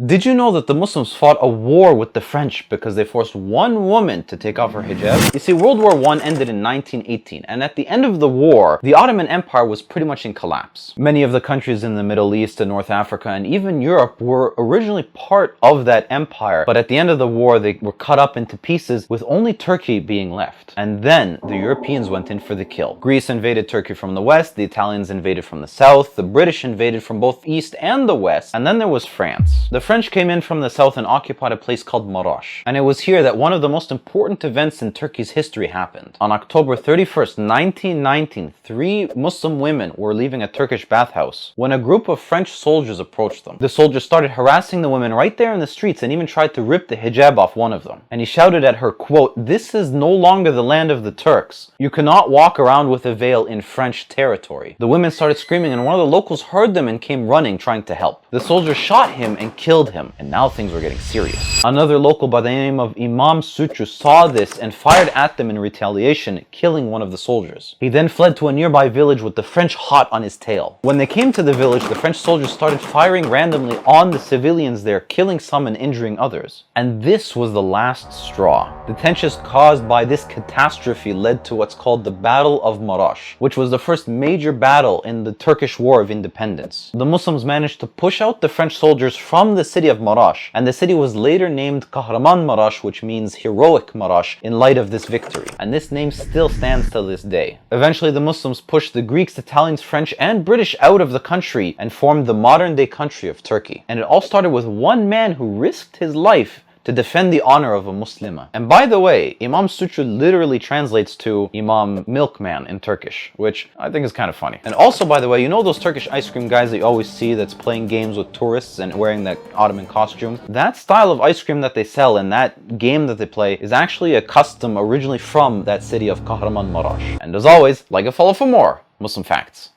Did you know that the Muslims fought a war with the French because they forced one woman to take off her hijab? You see, World War I ended in 1918, and at the end of the war, the Ottoman Empire was pretty much in collapse. Many of the countries in the Middle East and North Africa and even Europe were originally part of that empire, but at the end of the war, they were cut up into pieces with only Turkey being left. And then the Europeans went in for the kill. Greece invaded Turkey from the west, the Italians invaded from the south, the British invaded from both east and the west, and then there was France. The French came in from the south and occupied a place called Marash. And it was here that one of the most important events in Turkey's history happened. On October 31st, 1919, 3 Muslim women were leaving a Turkish bathhouse when a group of French soldiers approached them. The soldiers started harassing the women right there in the streets and even tried to rip the hijab off one of them. And he shouted at her, quote, "This is no longer the land of the Turks. You cannot walk around with a veil in French territory." The women started screaming and one of the locals heard them and came running trying to help. The soldiers shot him and killed him. And now things were getting serious. Another local by the name of Imam Sutcu saw this and fired at them in retaliation, killing one of the soldiers. He then fled to a nearby village with the French hot on his tail. When they came to the village, the French soldiers started firing randomly on the civilians there, killing some and injuring others. And this was the last straw. The tensions caused by this catastrophe led to what's called the Battle of Marash, which was the first major battle in the Turkish War of Independence. The Muslims managed to push out the French soldiers from the city of Marash, and the city was later named Kahramanmaraş, which means heroic Marash, in light of this victory. And this name still stands to this day. Eventually, the Muslims pushed the Greeks, Italians, French, and British out of the country and formed the modern-day country of Turkey. And it all started with one man who risked his life to defend the honor of a Muslima. And by the way, Imam Sutcu literally translates to Imam Milkman in Turkish, which I think is kind of funny. And also, by the way, you know those Turkish ice cream guys that you always see that's playing games with tourists and wearing that Ottoman costume? That style of ice cream that they sell and that game that they play is actually a custom originally from that city of Kahramanmaraş. And as always, like and follow for more Muslim facts.